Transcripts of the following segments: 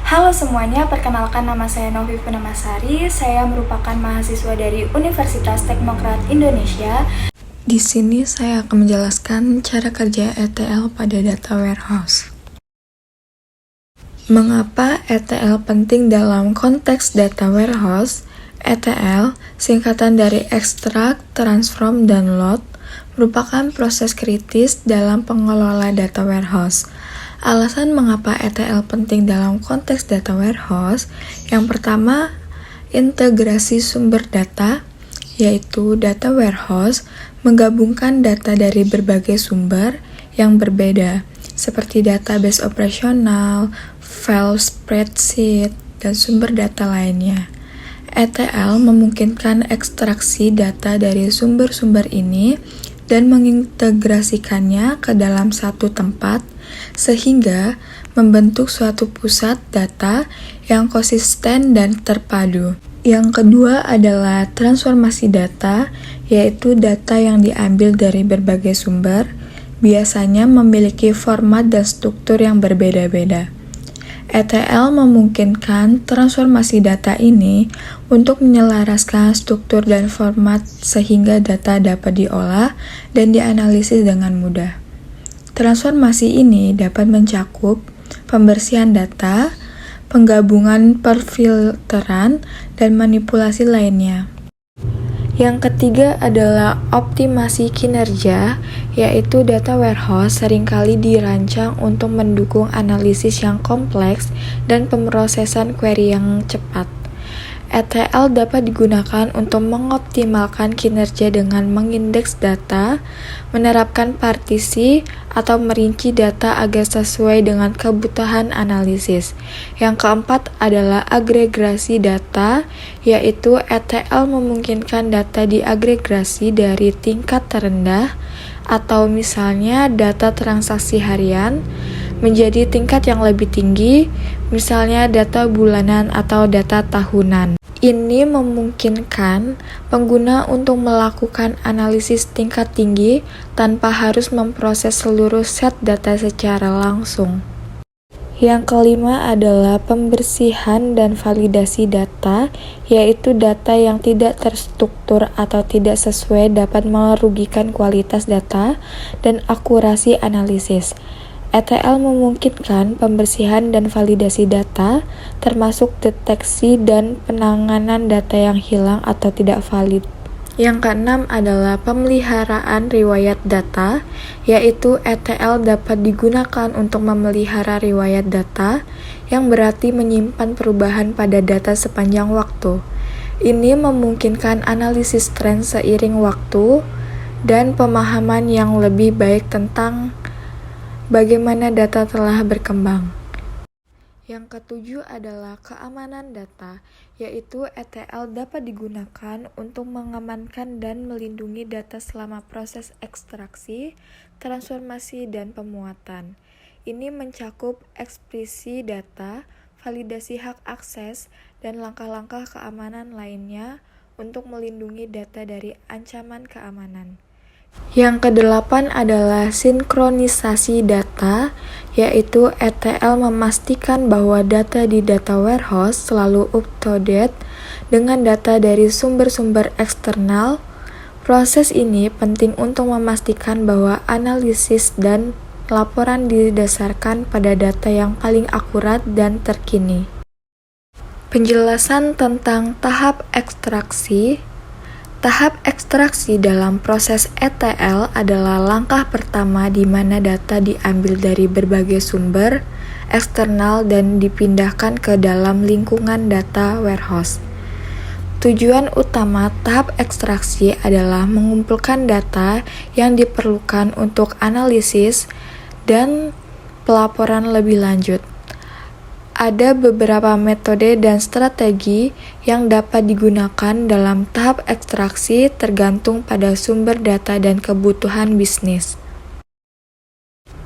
Halo semuanya, perkenalkan nama saya Novi Punamasari. Saya merupakan mahasiswa dari Universitas Teknokrat Indonesia. Di sini saya akan menjelaskan cara kerja ETL pada data warehouse. Mengapa ETL penting dalam konteks data warehouse? ETL, singkatan dari extract, transform, dan load, merupakan proses kritis dalam pengelola data warehouse. Alasan mengapa ETL penting dalam konteks data warehouse, yang pertama, integrasi sumber data, yaitu data warehouse menggabungkan data dari berbagai sumber yang berbeda, seperti database operasional, file spreadsheet, dan sumber data lainnya. ETL memungkinkan ekstraksi data dari sumber-sumber ini dan mengintegrasikannya ke dalam satu tempat, sehingga membentuk suatu pusat data yang konsisten dan terpadu. Yang kedua adalah transformasi data, yaitu data yang diambil dari berbagai sumber, biasanya memiliki format dan struktur yang berbeda-beda. ETL memungkinkan transformasi data ini untuk menyelaraskan struktur dan format sehingga data dapat diolah dan dianalisis dengan mudah. Transformasi ini dapat mencakup pembersihan data, penggabungan perfilteran, dan manipulasi lainnya. Yang ketiga adalah optimasi kinerja, yaitu data warehouse seringkali dirancang untuk mendukung analisis yang kompleks dan pemrosesan query yang cepat. ETL dapat digunakan untuk mengoptimalkan kinerja dengan mengindeks data, menerapkan partisi, atau merinci data agar sesuai dengan kebutuhan analisis. Yang keempat adalah agregasi data, yaitu ETL memungkinkan data diagregasi dari tingkat terendah, atau misalnya data transaksi harian, menjadi tingkat yang lebih tinggi, misalnya data bulanan atau data tahunan. Ini memungkinkan pengguna untuk melakukan analisis tingkat tinggi tanpa harus memproses seluruh set data secara langsung. Yang kelima adalah pembersihan dan validasi data, yaitu data yang tidak terstruktur atau tidak sesuai dapat merugikan kualitas data dan akurasi analisis. ETL memungkinkan pembersihan dan validasi data, termasuk deteksi dan penanganan data yang hilang atau tidak valid. Yang keenam adalah pemeliharaan riwayat data, yaitu ETL dapat digunakan untuk memelihara riwayat data, yang berarti menyimpan perubahan pada data sepanjang waktu. Ini memungkinkan analisis tren seiring waktu dan pemahaman yang lebih baik tentang bagaimana data telah berkembang. Yang ketujuh adalah keamanan data, yaitu ETL dapat digunakan untuk mengamankan dan melindungi data selama proses ekstraksi, transformasi, dan pemuatan. Ini mencakup ekspresi data, validasi hak akses, dan langkah-langkah keamanan lainnya untuk melindungi data dari ancaman keamanan. Yang kedelapan adalah sinkronisasi data, yaitu ETL memastikan bahwa data di data warehouse selalu up-to-date dengan data dari sumber-sumber eksternal. Proses ini penting untuk memastikan bahwa analisis dan laporan didasarkan pada data yang paling akurat dan terkini. Penjelasan tentang tahap ekstraksi. Tahap ekstraksi dalam proses ETL adalah langkah pertama di mana data diambil dari berbagai sumber eksternal dan dipindahkan ke dalam lingkungan data warehouse. Tujuan utama tahap ekstraksi adalah mengumpulkan data yang diperlukan untuk analisis dan pelaporan lebih lanjut. Ada beberapa metode dan strategi yang dapat digunakan dalam tahap ekstraksi tergantung pada sumber data dan kebutuhan bisnis.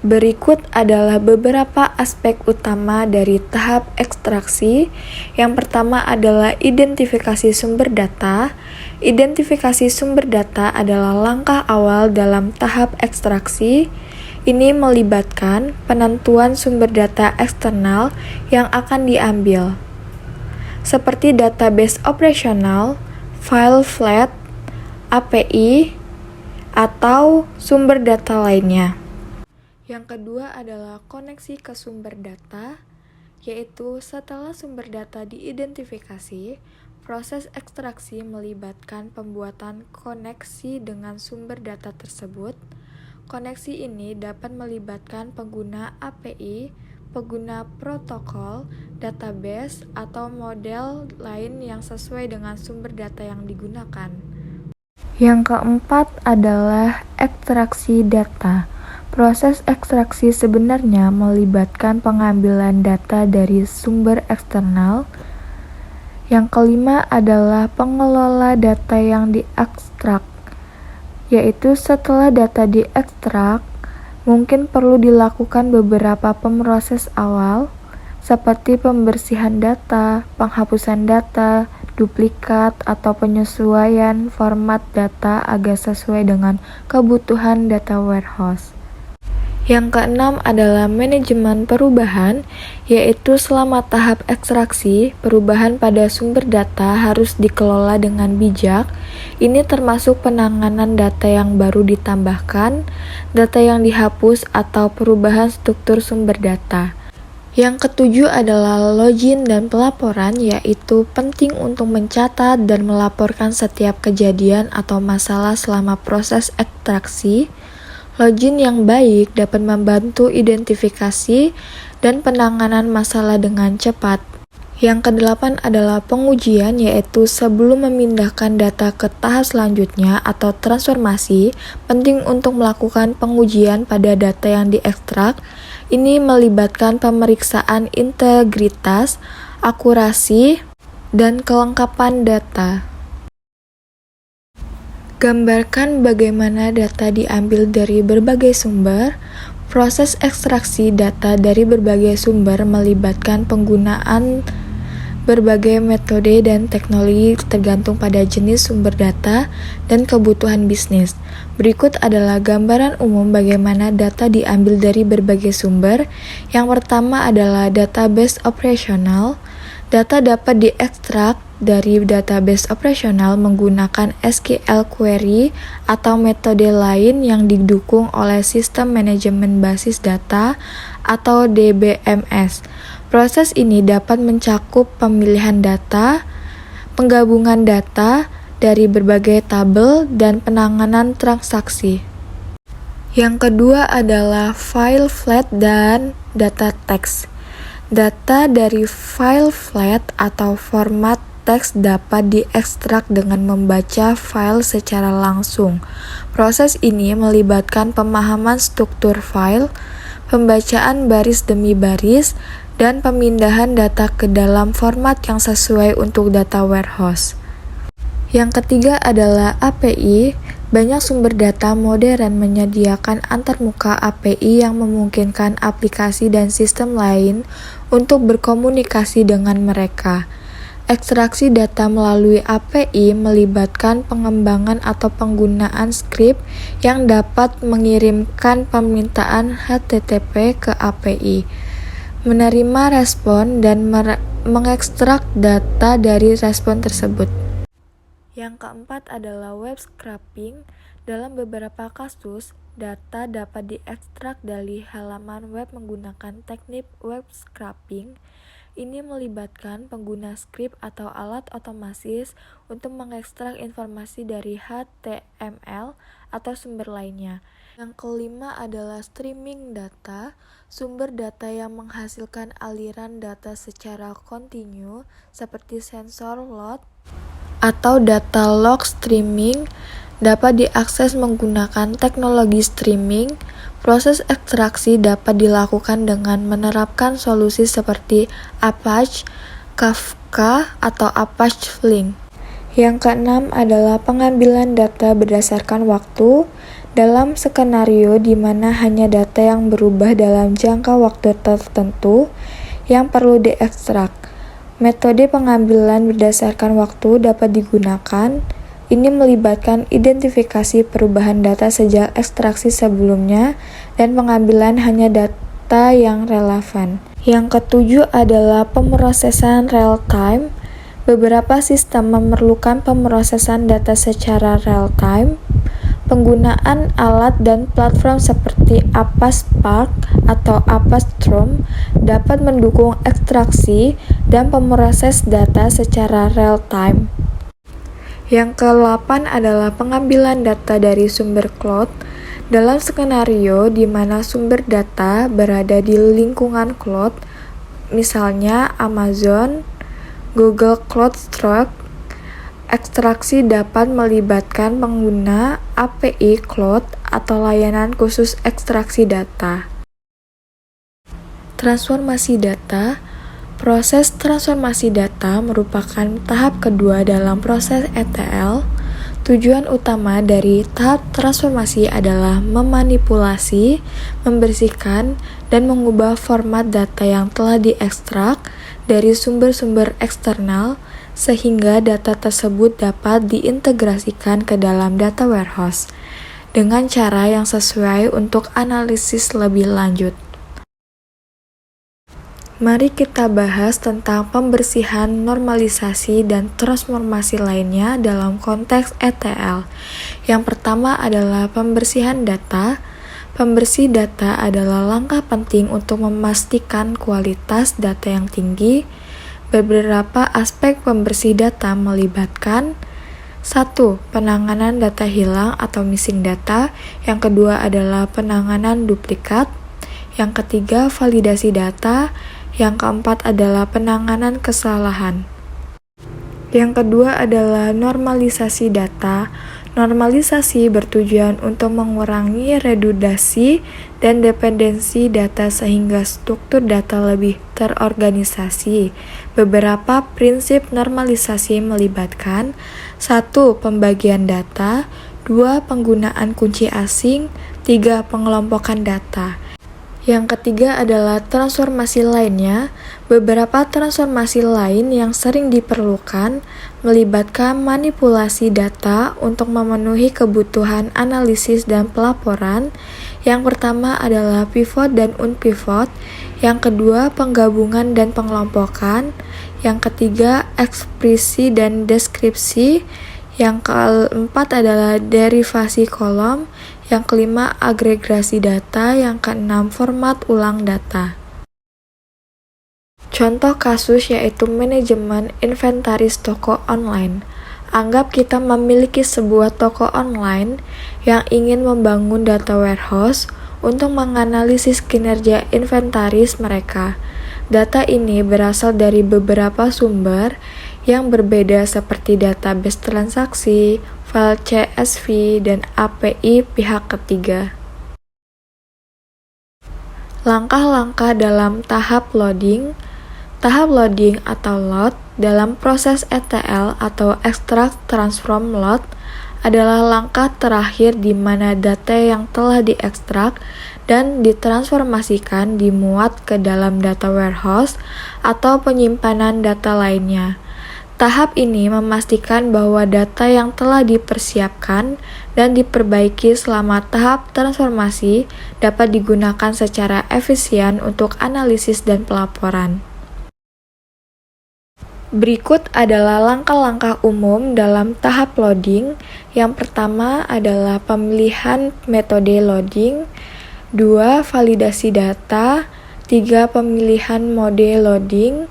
Berikut adalah beberapa aspek utama dari tahap ekstraksi. Yang pertama adalah identifikasi sumber data. Identifikasi sumber data adalah langkah awal dalam tahap ekstraksi. Ini melibatkan penentuan sumber data eksternal yang akan diambil, seperti database operasional, file flat, API, atau sumber data lainnya. Yang kedua adalah koneksi ke sumber data, yaitu setelah sumber data diidentifikasi, proses ekstraksi melibatkan pembuatan koneksi dengan sumber data tersebut. Koneksi ini dapat melibatkan pengguna API, pengguna protokol, database, atau model lain yang sesuai dengan sumber data yang digunakan. Yang keempat adalah ekstraksi data. Proses ekstraksi sebenarnya melibatkan pengambilan data dari sumber eksternal. Yang kelima adalah pengelola data yang diekstrak, yaitu setelah data diekstrak, mungkin perlu dilakukan beberapa pemroses awal, seperti pembersihan data, penghapusan data, duplikat, atau penyesuaian format data agar sesuai dengan kebutuhan data warehouse. Yang keenam adalah manajemen perubahan, yaitu selama tahap ekstraksi, perubahan pada sumber data harus dikelola dengan bijak. Ini termasuk penanganan data yang baru ditambahkan, data yang dihapus, atau perubahan struktur sumber data. Yang ketujuh adalah login dan pelaporan, yaitu penting untuk mencatat dan melaporkan setiap kejadian atau masalah selama proses ekstraksi. Login yang baik dapat membantu identifikasi dan penanganan masalah dengan cepat. Yang kedelapan adalah pengujian, yaitu sebelum memindahkan data ke tahap selanjutnya atau transformasi, penting untuk melakukan pengujian pada data yang diekstrak. Ini melibatkan pemeriksaan integritas, akurasi, dan kelengkapan data. Gambarkan bagaimana data diambil dari berbagai sumber. Proses ekstraksi data dari berbagai sumber melibatkan penggunaan berbagai metode dan teknologi tergantung pada jenis sumber data dan kebutuhan bisnis. Berikut adalah gambaran umum bagaimana data diambil dari berbagai sumber. Yang pertama adalah database operasional. Data dapat diekstrak dari database operasional menggunakan SQL query atau metode lain yang didukung oleh sistem manajemen basis data atau DBMS. Proses ini dapat mencakup pemilihan data, penggabungan data dari berbagai tabel, dan penanganan transaksi. Yang kedua adalah file flat dan data teks. Data dari file flat atau format teks dapat diekstrak dengan membaca file secara langsung. Proses ini melibatkan pemahaman struktur file, pembacaan baris demi baris, dan pemindahan data ke dalam format yang sesuai untuk data warehouse. Yang ketiga adalah API. Banyak sumber data modern menyediakan antarmuka API yang memungkinkan aplikasi dan sistem lain untuk berkomunikasi dengan mereka. Ekstraksi data melalui API melibatkan pengembangan atau penggunaan skrip yang dapat mengirimkan permintaan HTTP ke API, menerima respon, dan mengekstrak data dari respon tersebut. Yang keempat adalah web scraping. Dalam beberapa kasus, data dapat diekstrak dari halaman web menggunakan teknik web scraping. Ini melibatkan pengguna skrip atau alat otomatis untuk mengekstrak informasi dari HTML atau sumber lainnya. Yang kelima adalah streaming data. Sumber data yang menghasilkan aliran data secara kontinu seperti sensor load atau data log streaming dapat diakses menggunakan teknologi streaming. Proses ekstraksi dapat dilakukan dengan menerapkan solusi seperti Apache, Kafka, atau Apache Flink. Yang keenam adalah pengambilan data berdasarkan waktu. Dalam skenario di mana hanya data yang berubah dalam jangka waktu tertentu yang perlu diekstrak, metode pengambilan berdasarkan waktu dapat digunakan. Ini melibatkan identifikasi perubahan data sejak ekstraksi sebelumnya dan pengambilan hanya data yang relevan. Yang ketujuh adalah pemrosesan real time. Beberapa sistem memerlukan pemrosesan data secara real time. Penggunaan alat dan platform seperti Apache Spark atau Apache Storm dapat mendukung ekstraksi dan pemroses data secara real time. Yang ke-8 adalah pengambilan data dari sumber cloud. Dalam skenario di mana sumber data berada di lingkungan cloud, misalnya Amazon, Google Cloud Storage, ekstraksi dapat melibatkan pengguna API Cloud atau layanan khusus ekstraksi data. Transformasi data. Proses transformasi data merupakan tahap kedua dalam proses ETL. Tujuan utama dari tahap transformasi adalah memanipulasi, membersihkan, dan mengubah format data yang telah diekstrak dari sumber-sumber eksternal sehingga data tersebut dapat diintegrasikan ke dalam data warehouse dengan cara yang sesuai untuk analisis lebih lanjut. Mari kita bahas tentang pembersihan, normalisasi, dan transformasi lainnya dalam konteks ETL. Yang pertama adalah pembersihan data. Pembersih data adalah langkah penting untuk memastikan kualitas data yang tinggi. Beberapa aspek pembersih data melibatkan 1. Penanganan data hilang atau missing data. Yang kedua adalah penanganan duplikat. Yang ketiga, validasi data. Yang keempat adalah penanganan kesalahan. Yang kedua adalah normalisasi data. Normalisasi bertujuan untuk mengurangi redundasi dan dependensi data sehingga struktur data lebih terorganisasi. Beberapa prinsip normalisasi melibatkan 1. Pembagian data, 2. Penggunaan kunci asing, 3. Pengelompokan data. Yang ketiga adalah transformasi lainnya. Beberapa transformasi lain yang sering diperlukan melibatkan manipulasi data untuk memenuhi kebutuhan analisis dan pelaporan. Yang pertama adalah pivot dan unpivot. Yang kedua, penggabungan dan pengelompokan. Yang ketiga, ekspresi dan deskripsi. Yang keempat adalah derivasi kolom. Yang kelima, agregasi data. Yang keenam, format ulang data. Contoh kasus yaitu manajemen inventaris toko online. Anggap kita memiliki sebuah toko online yang ingin membangun data warehouse untuk menganalisis kinerja inventaris mereka. Data ini berasal dari beberapa sumber yang berbeda seperti database transaksi, file CSV, dan API pihak ketiga. Langkah-langkah dalam tahap loading. Tahap loading atau load dalam proses ETL atau extract transform load adalah langkah terakhir di mana data yang telah diekstrak dan ditransformasikan dimuat ke dalam data warehouse atau penyimpanan data lainnya. Tahap ini memastikan bahwa data yang telah dipersiapkan dan diperbaiki selama tahap transformasi dapat digunakan secara efisien untuk analisis dan pelaporan. Berikut adalah langkah-langkah umum dalam tahap loading. Yang pertama adalah pemilihan metode loading, 2. Validasi data, 3. Pemilihan mode loading,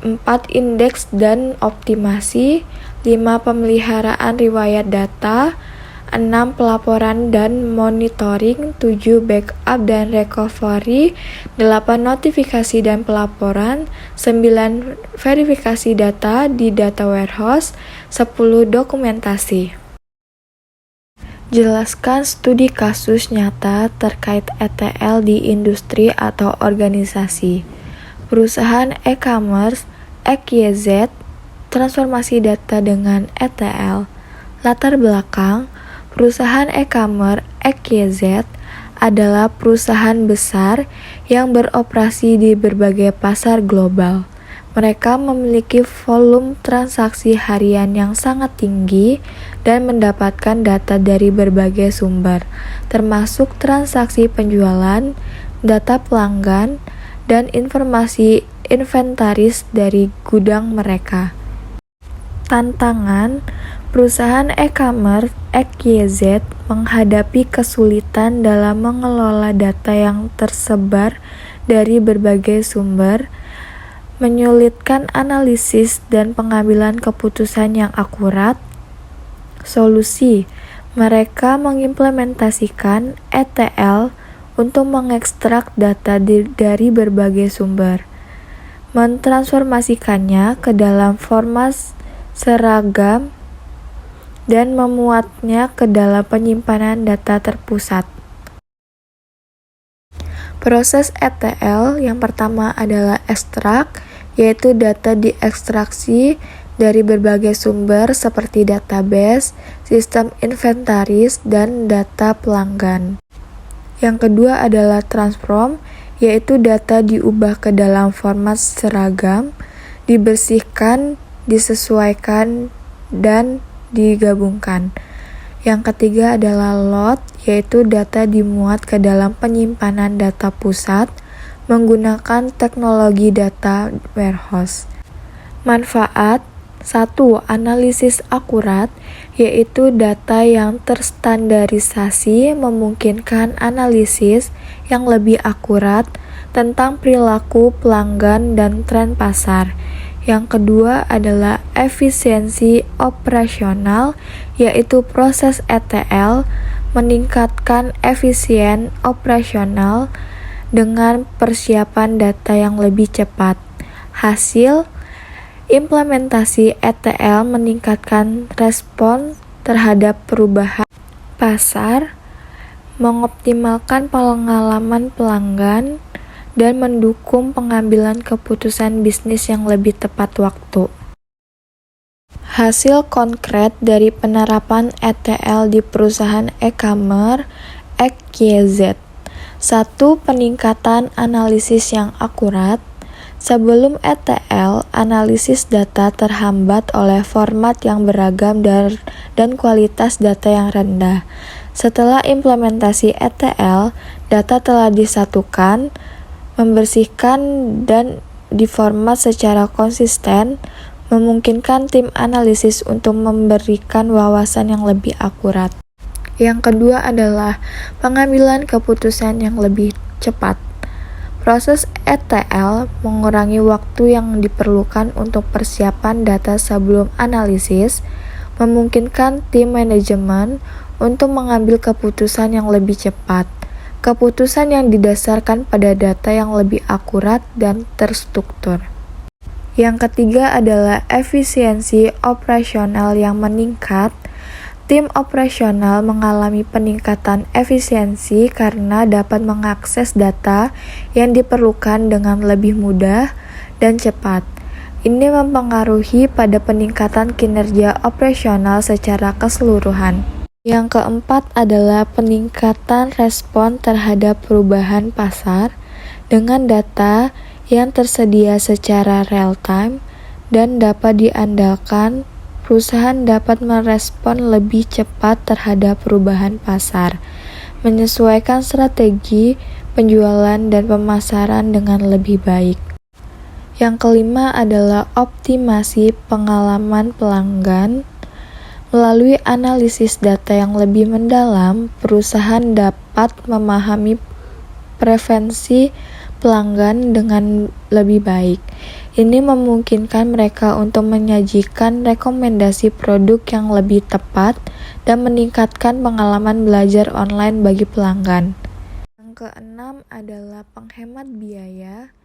4. Indeks dan optimasi, 5. Pemeliharaan riwayat data, 6. Pelaporan dan monitoring, 7. Backup dan recovery, 8. Notifikasi dan pelaporan, 9. Verifikasi data di data warehouse, 10. Dokumentasi. Jelaskan studi kasus nyata terkait ETL di industri atau organisasi. Perusahaan e-commerce XYZ transformasi data dengan ETL. Latar belakang, perusahaan e-commerce XYZ adalah perusahaan besar yang beroperasi di berbagai pasar global. Mereka memiliki volume transaksi harian yang sangat tinggi dan mendapatkan data dari berbagai sumber, termasuk transaksi penjualan, data pelanggan, dan informasi inventaris dari gudang mereka. Tantangan perusahaan e-commerce XYZ menghadapi kesulitan dalam mengelola data yang tersebar dari berbagai sumber, menyulitkan analisis dan pengambilan keputusan yang akurat. Solusi: mereka mengimplementasikan ETL untuk mengekstrak data dari berbagai sumber, mentransformasikannya ke dalam format seragam, dan memuatnya ke dalam penyimpanan data terpusat. Proses ETL yang pertama adalah ekstrak, yaitu data diekstraksi dari berbagai sumber seperti database, sistem inventaris, dan data pelanggan. Yang kedua adalah transform, yaitu data diubah ke dalam format seragam, dibersihkan, disesuaikan, dan digabungkan. Yang ketiga adalah load, yaitu data dimuat ke dalam penyimpanan data pusat menggunakan teknologi data warehouse. Manfaat: 1. Analisis akurat, yaitu data yang terstandarisasi memungkinkan analisis yang lebih akurat tentang perilaku pelanggan dan tren pasar. Yang kedua adalah efisiensi operasional, yaitu proses ETL meningkatkan efisien operasional dengan persiapan data yang lebih cepat. Hasil: implementasi ETL meningkatkan respon terhadap perubahan pasar, mengoptimalkan pengalaman pelanggan, dan mendukung pengambilan keputusan bisnis yang lebih tepat waktu. Hasil konkret dari penerapan ETL di perusahaan e-commerce XYZ. 1. Peningkatan analisis yang akurat. Sebelum ETL, analisis data terhambat oleh format yang beragam dan kualitas data yang rendah. Setelah implementasi ETL, data telah disatukan, membersihkan, dan diformat secara konsisten, memungkinkan tim analisis untuk memberikan wawasan yang lebih akurat. Yang kedua adalah pengambilan keputusan yang lebih cepat. Proses ETL mengurangi waktu yang diperlukan untuk persiapan data sebelum analisis, memungkinkan tim manajemen untuk mengambil keputusan yang lebih cepat. Keputusan yang didasarkan pada data yang lebih akurat dan terstruktur. Yang ketiga adalah efisiensi operasional yang meningkat. Tim operasional mengalami peningkatan efisiensi karena dapat mengakses data yang diperlukan dengan lebih mudah dan cepat. Ini mempengaruhi pada peningkatan kinerja operasional secara keseluruhan. Yang keempat adalah peningkatan respon terhadap perubahan pasar dengan data yang tersedia secara real-time dan dapat diandalkan. Perusahaan dapat merespon lebih cepat terhadap perubahan pasar, menyesuaikan strategi penjualan dan pemasaran dengan lebih baik. Yang kelima adalah optimasi pengalaman pelanggan. Melalui analisis data yang lebih mendalam, perusahaan dapat memahami preferensi pelanggan dengan lebih baik. Ini memungkinkan mereka untuk menyajikan rekomendasi produk yang lebih tepat dan meningkatkan pengalaman belajar online bagi pelanggan. Yang keenam adalah penghemat biaya.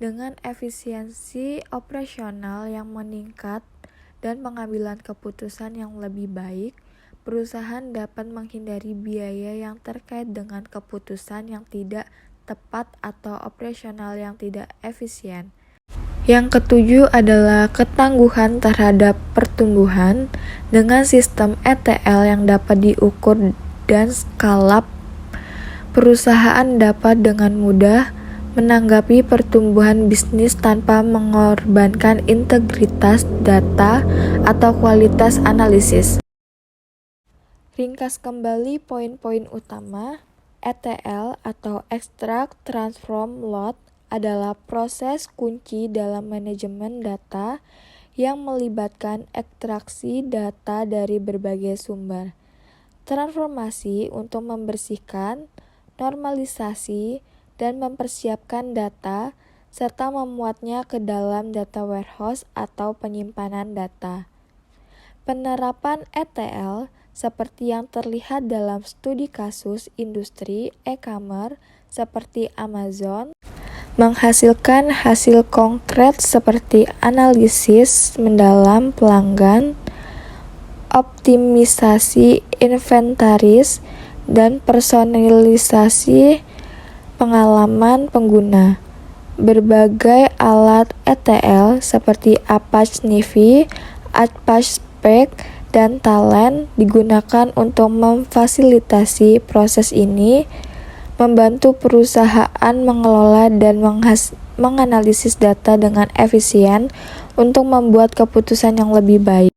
Dengan efisiensi operasional yang meningkat dan pengambilan keputusan yang lebih baik, perusahaan dapat menghindari biaya yang terkait dengan keputusan yang tidak tepat atau operasional yang tidak efisien. Yang ketujuh adalah ketangguhan terhadap pertumbuhan. Dengan sistem ETL yang dapat diukur dan skalap, perusahaan dapat dengan mudah menanggapi pertumbuhan bisnis tanpa mengorbankan integritas data atau kualitas analisis. Ringkas kembali poin-poin utama, ETL atau Extract, Transform, Load adalah proses kunci dalam manajemen data yang melibatkan ekstraksi data dari berbagai sumber, transformasi untuk membersihkan, normalisasi, dan mempersiapkan data, serta memuatnya ke dalam data warehouse atau penyimpanan data. Penerapan ETL seperti yang terlihat dalam studi kasus industri e-commerce seperti Amazon, menghasilkan hasil konkret seperti analisis mendalam pelanggan, optimisasi inventaris, dan personalisasi pengalaman pengguna. Berbagai alat ETL seperti Apache Nivy, Apache Spark, dan Talent digunakan untuk memfasilitasi proses ini, membantu perusahaan mengelola dan menganalisis data dengan efisien untuk membuat keputusan yang lebih baik.